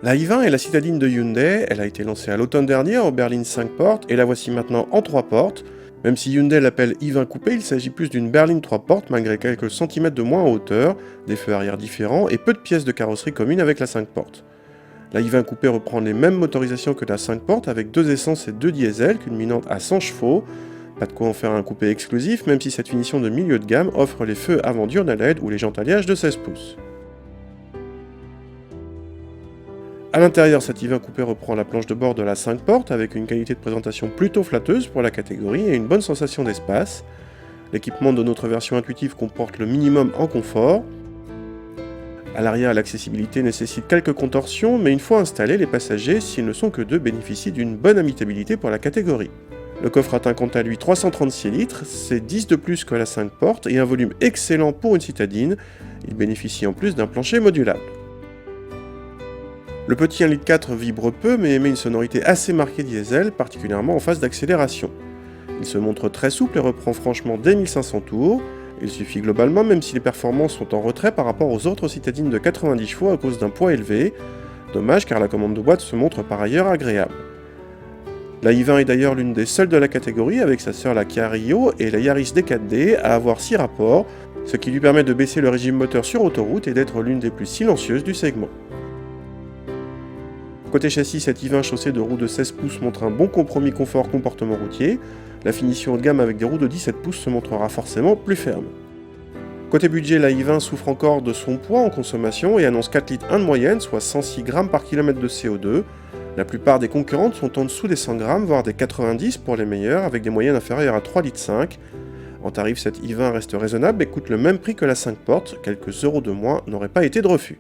La i20 est la citadine de Hyundai, elle a été lancée à l'automne dernier en berline 5 portes et la voici maintenant en 3 portes. Même si Hyundai l'appelle i20 coupé, il s'agit plus d'une berline 3 portes malgré quelques centimètres de moins en hauteur, des feux arrière différents et peu de pièces de carrosserie communes avec la 5 portes. La i20 coupé reprend les mêmes motorisations que la 5 portes avec 2 essences et 2 diesel, culminante à 100 chevaux. Pas de quoi en faire un coupé exclusif, même si cette finition de milieu de gamme offre les feux avant diurnes à LED ou les jantes alliages de 16 pouces. A l'intérieur, cette i20 coupé reprend la planche de bord de la 5 portes avec une qualité de présentation plutôt flatteuse pour la catégorie et une bonne sensation d'espace. L'équipement de notre version intuitive comporte le minimum en confort. À l'arrière, l'accessibilité nécessite quelques contorsions, mais une fois installés, les passagers, s'ils ne sont que deux, bénéficient d'une bonne habitabilité pour la catégorie. Le coffre atteint quant à lui 336 litres, c'est 10 de plus que la 5 portes et un volume excellent pour une citadine. Il bénéficie en plus d'un plancher modulable. Le petit 1,4 litre vibre peu mais émet une sonorité assez marquée diesel, particulièrement en phase d'accélération. Il se montre très souple et reprend franchement dès 1500 tours. Il suffit globalement même si les performances sont en retrait par rapport aux autres citadines de 90 chevaux à cause d'un poids élevé. Dommage car la commande de boîte se montre par ailleurs agréable. La i20 est d'ailleurs l'une des seules de la catégorie avec sa sœur la Kia Rio et la Yaris D4D à avoir 6 rapports, ce qui lui permet de baisser le régime moteur sur autoroute et d'être l'une des plus silencieuses du segment. Côté châssis, cette i20 chaussée de roues de 16 pouces montre un bon compromis confort-comportement routier. La finition haut de gamme avec des roues de 17 pouces se montrera forcément plus ferme. Côté budget, la i20 souffre encore de son poids en consommation et annonce 4 litres 1 de moyenne, soit 106 grammes par kilomètre de CO2. La plupart des concurrentes sont en dessous des 100 grammes, voire des 90 pour les meilleures, avec des moyennes inférieures à 3 litres 5. En tarif, cette i20 reste raisonnable et coûte le même prix que la 5 portes, quelques euros de moins n'auraient pas été de refus.